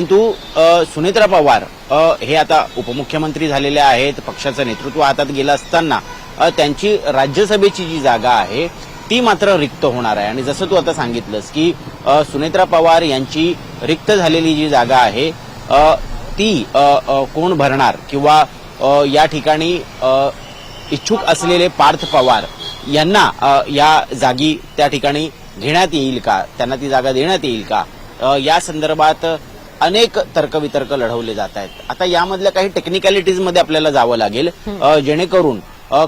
परंतु सुनेत्रा पवार हे आता उपमुख्यमंत्री झालेले आहेत, पक्षाचं नेतृत्व हातात गेलं असताना त्यांची राज्यसभेची जी जागा आहे ती मात्र रिक्त होणार आहे। आणि जसं तू आता सांगितलंस की सुनेत्रा पवार यांची रिक्त झालेली जी जागा आहे ती कोण भरणार किंवा या ठिकाणी इच्छुक असलेले पार्थ पवार यांना या जागी त्या ठिकाणी घेण्यात येईल का, त्यांना ती जागा देण्यात येईल का, या संदर्भात अनेक तर्कवितर्क लढवले जात आहेत। आता यामधल्या काही टेक्निकॅलिटीजमध्ये आपल्याला जावं लागेल जेणेकरून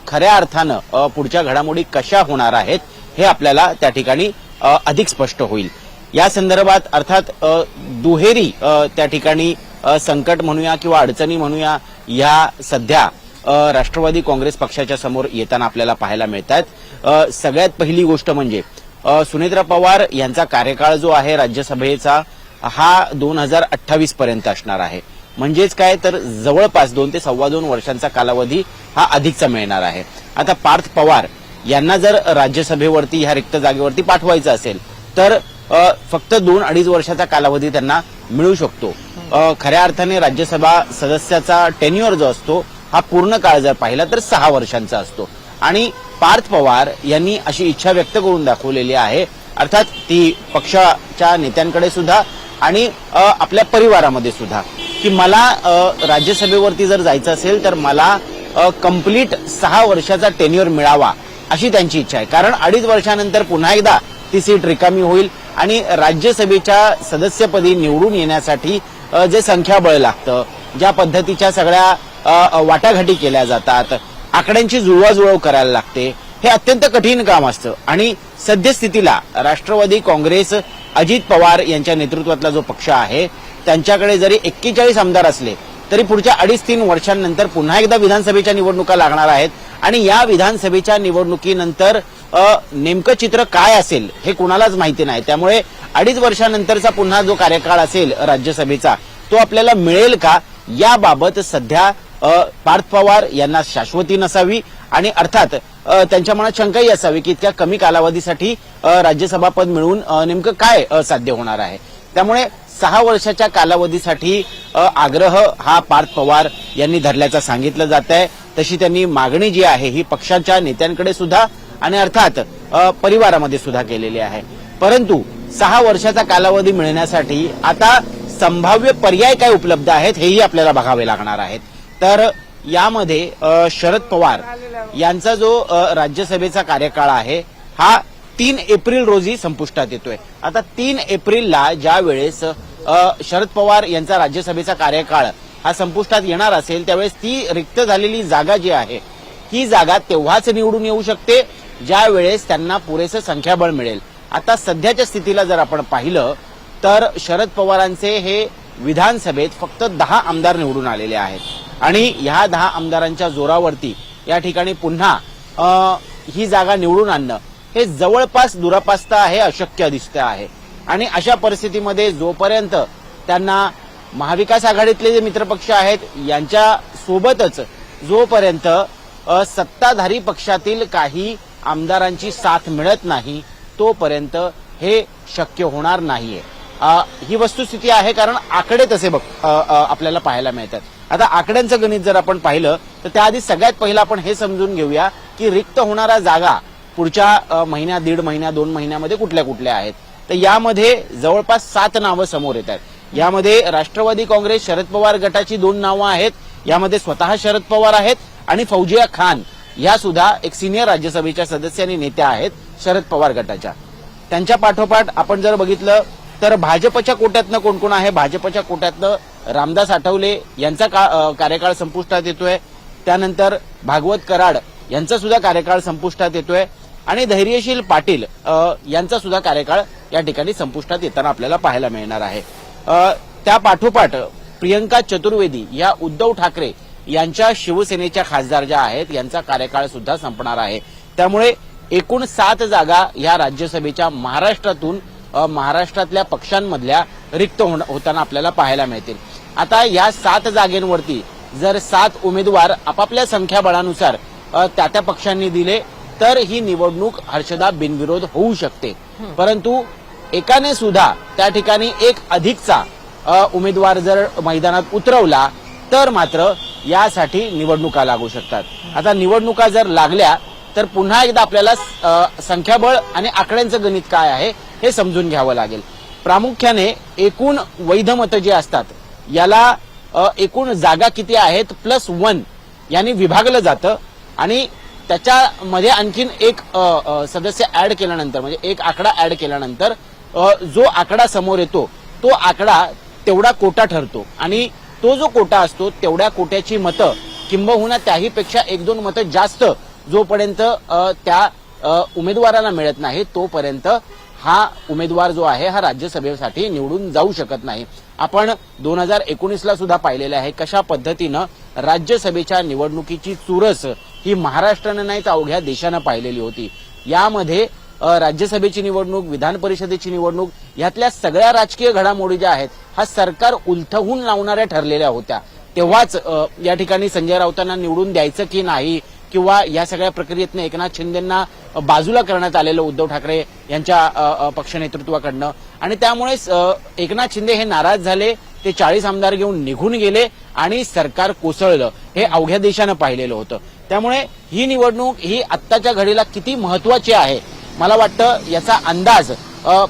खऱ्या अर्थानं पुढच्या घडामोडी कशा होणार आहेत हे आपल्याला त्या ठिकाणी अधिक स्पष्ट होईल। या संदर्भात अर्थात दुहेरी त्या ठिकाणी संकट म्हणूया किंवा अडचणी म्हणूया या सध्या राष्ट्रवादी काँग्रेस पक्षाच्या समोर येताना आपल्याला पाहायला मिळतात। सगळ्यात पहिली गोष्ट म्हणजे सुनेत्रा पवार यांचा कार्यकाळ जो आहे राज्यसभेचा हा 2028 पर्यंत असणार आहे। म्हणजेच काय तर जवळपास 2 ते 2.25 वर्षांचा कालावधी हा अधिकचा मिळणार आहे। आता पार्थ पवार यांना जर राज्यसभेवरती ह्या रिक्त जागेवरती पाठवायचं असेल तर फक्त 2-2.5 वर्षाचा कालावधी त्यांना मिळू शकतो। खऱ्या अर्थाने राज्यसभा सदस्याचा टेन्युअर जो असतो हा पूर्ण काळ जर पाहिला तर 6 वर्षांचा असतो। आणि पार्थ पवार यांनी अशी इच्छा व्यक्त करून दाखवलेली आहे, अर्थात ती पक्षाच्या नेत्यांकडे सुद्धा आणि आपल्या परिवारामध्ये सुद्धा, की मला राज्यसभेवरती जर जायचं असेल तर मला कंप्लीट 6 वर्षाचा टेन्युअर मिळावा अशी त्यांची इच्छा आहे। कारण 2.5 वर्षानंतर पुन्हा एकदा ती सीट रिकामी होईल आणि राज्यसभेच्या सदस्यपदी निवडून येण्यासाठी जे संख्याबळ लागतं, ज्या पद्धतीच्या सगळ्या वाटाघाटी केल्या जातात, आकड्यांची जुळवाजुळव करायला लागते, हे अत्यंत कठीण काम असतं। आणि सद्यस्थितीला राष्ट्रवादी काँग्रेस अजित पवार यांच्या नेतृत्वातला जो पक्ष आहे त्यांच्याकडे जरी 41 आमदार असले तरी पुढच्या 2.5-3 वर्षांनंतर पुन्हा एकदा विधानसभेच्या निवडणुका लागणार आहेत आणि या विधानसभेच्या निवडणुकीनंतर नेमकं चित्र काय असेल हे कुणालाच माहिती नाही। त्यामुळे 2.5 वर्षांनंतरचा पुन्हा जो कार्यकाळ असेल राज्यसभेचा तो आपल्याला मिळेल का याबाबत सध्या पार्थ पवार यांना शाश्वती नसावी आणि अर्थात त्यांच्या मनात शंकाही असावी की इतक्या कमी कालावधीसाठी राज्यसभा पद मिळून नेमकं काय साध्य होणार आहे। त्यामुळे 6 वर्षाच्या कालावधीसाठी आग्रह हा पार्थ पवार यांनी धरल्याचं सांगितलं जात आहे। तशी त्यांनी मागणी जी आहे ही पक्षाच्या नेत्यांकडे सुद्धा आणि अर्थात परिवारामध्ये सुद्धा केलेली आहे। परंतु 6 वर्षाचा कालावधी मिळण्यासाठी आता संभाव्य पर्याय काय उपलब्ध आहेत हेही आपल्याला बघावे लागणार आहेत। तर यामध्ये शरद पवार यांचा जो राज्यसभेचा कार्यकाळ आहे हा 3 एप्रिल रोजी संपुष्टात येतोय। आता 3 एप्रिलला ज्या वेळेस शरद पवार यांचा राज्यसभेचा कार्यकाळ हा संपुष्टात येणार असेल त्यावेळेस ती रिक्त झालेली जागा जी आहे ही जागा तेव्हाच निवडून येऊ शकते ज्या वेळेस त्यांना पुरेसं संख्याबळ मिळेल। आता सध्याच्या स्थितीला जर आपण पाहिलं तर शरद पवारांचे हे विधानसभेत फक्त 10 आमदार निवडून आलेले आहेत आणि ह्या 10 आमदारांच्या जोरावरती या ठिकाणी पुन्हा ही जागा निवडून आणणं हे जवळपास दुरापास्त आहे, अशक्य दिसतं आहे। आणि अशा परिस्थितीमध्ये जोपर्यंत त्यांना महाविकास आघाडीतले जे मित्रपक्ष आहेत यांच्या सोबतच जोपर्यंत सत्ताधारी पक्षातील काही आमदारांची साथ मिळत नाही तोपर्यंत हे शक्य होणार नाहीये। ही वस्तुस्थिती आहे, कारण आकडे तसे आपल्याला पाहायला मिळतात। आता आकड्यांचं गणित जर आपण पाहिलं तर त्याआधी सगळ्यात पहिलं आपण हे समजून घेऊया की रिक्त होणाऱ्या जागा पुढच्या महिन्यात, 1.5 महिन्या, 2 महिन्यामध्ये कुठल्या कुठल्या आहेत। तर यामध्ये जवळपास 7 नावं समोर येत आहेत। यामध्ये राष्ट्रवादी काँग्रेस शरद पवार गटाची 2 नावं आहेत, यामध्ये स्वतः शरद पवार आहेत आणि फौजिया खान या सुद्धा एक सिनियर राज्यसभेच्या सदस्य आणि नेत्या आहेत शरद पवार गटाच्या। त्यांच्या पाठोपाठ आपण जर बघितलं तर भाजपच्या कोट्यातनं कोण कोण आहे, भाजपच्या कोट्यातनं रामदास आठवले यांचा कार्यकाळ संपुष्टात येतोय, त्यानंतर भागवत कराड यांचा सुद्धा कार्यकाळ संपुष्टात येतोय आणि धैर्यशील पाटील यांचा सुद्धा कार्यकाळ या ठिकाणी संपुष्टात येताना आपल्याला पाहायला मिळणार आहे। त्या पाठोपाठ प्रियंका चतुर्वेदी या उद्धव ठाकरे यांच्या शिवसेनेच्या खासदार ज्या आहेत यांचा कार्यकाळ सुद्धा संपणार आहे। त्यामुळे एकूण 7 जागा या राज्यसभेच्या महाराष्ट्रातल्या पक्षांमधल्या रिक्त होताना आपल्याला पाहायला मिळतील। आता या 7 जागेंवरती जर 7 उमेदवार आपापल्या संख्याबळानुसार त्या पक्षांनी दिले तर ही निवडणूक हर्षदा बिनविरोध होऊ शकते। परंतु एकाने सुद्धा त्या ठिकाणी एक अधिकचा उमेदवार जर मैदानात उतरवला तर मात्र यासाठी निवडणुका लागू शकतात. आता निवडणुका जर लागल्या तर पुन्हा एकदा आपल्याला संख्याबळ आणि आकड्यांचं गणित काय आहे हे समजून घ्यावं लागेल. प्रामुख्याने एकूण वैध मतं जी असतात याला एकूण जागा किती आहेत +1 यांनी विभागलं जातं आणि त्याच्यामध्ये आणखीन एक सदस्य ऍड केल्यानंतर म्हणजे एक आकडा ऍड केल्यानंतर जो आकडा समोर येतो तो आकडा तेवढा कोटा ठरतो आणि तो जो कोटा असतो तेवढ्या कोट्याची मतं किंबहुना त्याहीपेक्षा 1-2 मतं जास्त जोपर्यंत त्या उमेदवाराला मिळत नाही तोपर्यंत हा उमेदवार जो आहे हा राज्यसभेसाठी निवडून जाऊ शकत नाही. आपण 2019ला सुद्धा पाहिलेलं आहे कशा पद्धतीनं राज्यसभेच्या निवडणुकीची चुरस ही महाराष्ट्रानं नाही तर अवघ्या देशानं पाहिलेली होती. यामध्ये राज्यसभेची निवडणूक, विधान परिषदेची निवडणूक यातल्या सगळ्या राजकीय घडामोडी ज्या आहेत हा सरकार उलथवून लावणाऱ्या ठरलेल्या होत्या. तेव्हाच या ठिकाणी संजय राऊतांना निवडून द्यायचं की नाही किंवा या सगळ्या प्रक्रियेतनं एकनाथ शिंदेंना बाजूला करण्यात आलेलं उद्धव ठाकरे यांच्या पक्ष नेतृत्वाकडनं आणि त्यामुळे एकनाथ शिंदे हे नाराज झाले. ते 40 आमदार घेऊन निघून गेले आणि सरकार कोसळलं हे अवघ्या देशानं पाहिलेलं होतं. त्यामुळे ही निवडणूक ही आत्ताच्या घडीला किती महत्वाची आहे मला वाटतं याचा अंदाज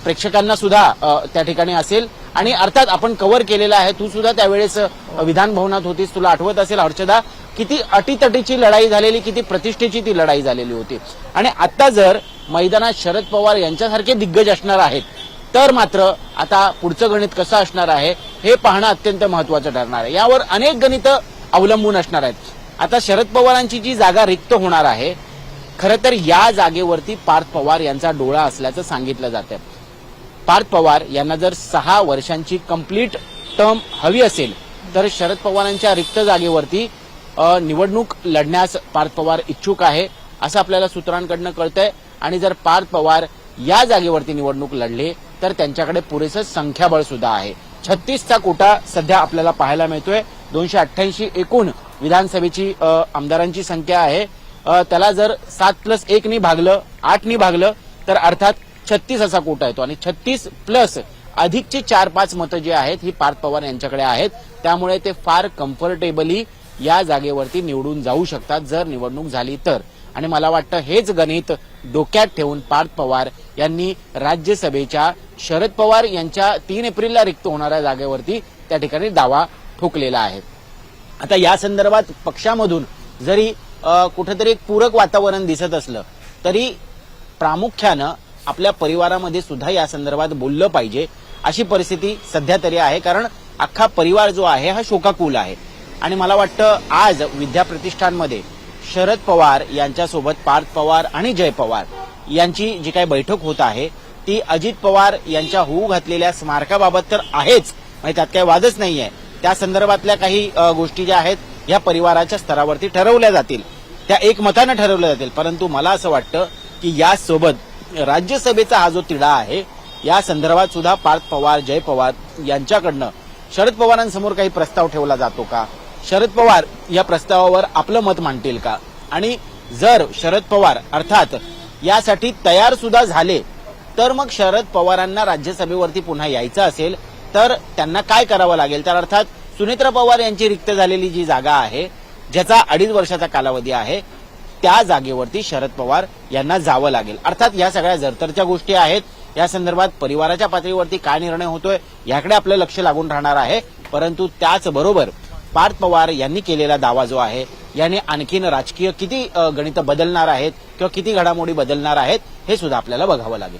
प्रेक्षकांना सुद्धा त्या ठिकाणी असेल आणि अर्थात आपण कव्हर केलेला आहे. तू सुद्धा त्यावेळेस विधान भवनात होतीस, तुला आठवत असेल हर्षदा किती अटीतटीची लढाई झालेली, किती प्रतिष्ठेची ती लढाई झालेली होती. आणि आता जर मैदानात शरद पवार यांच्यासारखे दिग्गज असणार आहेत तर मात्र आता पुढचं गणित कसं असणार आहे हे पाहणं अत्यंत महत्वाचं ठरणार आहे. यावर अनेक गणितं अवलंबून असणार आहेत. आता शरद पवारांची जी जागा रिक्त होणार आहे खरं तर या जागेवरती पार्थ पवार यांचा डोळा असल्याचं सांगितलं जातं. पार्थ पवार यांना जर 6 वर्षांची कंप्लीट टर्म हवी असेल तर शरद पवारांच्या रिक्त जागेवरती निवडणूक लढण्यास पार्थ पवार इच्छुक आहे असं आपल्याला सूत्रांकडनं कळतंय. आणि जर पार्थ पवार या जागेवरती निवडणूक लढले तर त्यांच्याकडे पुरेसं संख्याबळ सुद्धा आहे. 36चा कोटा सध्या आपल्याला पाहायला मिळतोय. 288 एकूण विधानसभेची आमदारांची संख्या आहे. त्याला जर 7+1 नी भागलं 8 नी भागलं तर अर्थात 36 असा कोटा येतो आणि 36 प्लस अधिकची 4-5 मतं जी आहेत ही पार्थ पवार यांच्याकडे आहेत. त्यामुळे ते फार कम्फर्टेबली या जागेवरती निवडून जाऊ शकतात जर निवडणूक झाली तर. आणि मला वाटतं हेच गणित डोक्यात ठेवून पार्थ पवार यांनी राज्यसभेच्या शरद पवार यांच्या 3 एप्रिलला रिक्त होणाऱ्या जागेवरती त्या ठिकाणी दावा ठोकलेला आहे. आता या संदर्भात पक्षामधून जरी कुठेतरी एक पूरक वातावरण दिसत असलं तरी प्रामुख्यानं आपल्या परिवारामध्ये सुद्धा या संदर्भात बोललं पाहिजे अशी परिस्थिती सध्या तरी आहे. कारण अख्खा परिवार जो आहे हा शोकाकुल आहे. आणि मला वाटतं आज विद्याप्रतिष्ठानमध्ये शरद पवार यांच्यासोबत पार्थ पवार आणि जय पवार यांची जी काही बैठक होत आहे ती अजित पवार यांच्या होऊ घातलेल्या स्मारकाबाबत तर आहेच, म्हणजे त्यात काही वादच नाहीये. त्या संदर्भातल्या काही गोष्टी ज्या आहेत या परिवाराच्या स्तरावरती ठरवल्या जातील, त्या एकमतानं ठरवल्या जातील. परंतु मला असं वाटतं की यासोबत राज्यसभेचा हा जो तिढा आहे या संदर्भात सुद्धा पार्थ पवार जय पवार यांच्याकडनं शरद पवारांसमोर काही प्रस्ताव ठेवला जातो का, शरद पवार या प्रस्तावावर आपलं मत मांडतील का, आणि जर शरद पवार अर्थात यासाठी तयार सुद्धा झाले तर मग शरद पवारांना राज्यसभेवरती पुन्हा यायचं असेल तर त्यांना काय करावं लागेल. तर अर्थात सुनेत्रा पवार यांची रिक्त झालेली जी जागा आहे ज्याचा 2.5 वर्षाचा कालावधी आहे त्या जागेवरती शरद पवार यांना जावं लागेल. अर्थात या सगळ्या जरतरच्या गोष्टी आहेत. या संदर्भात परिवाराच्या पातळीवरती काय निर्णय होतोय याकडे आपलं लक्ष लागून राहणार आहे. परंतु त्याचबरोबर पार्थ पवार यांनी केलेला दावा जो आहे याने आणखीन राजकीय किती गणितं बदलणार आहेत किंवा किती घडामोडी बदलणार आहेत हे सुद्धा आपल्याला बघावं लागेल.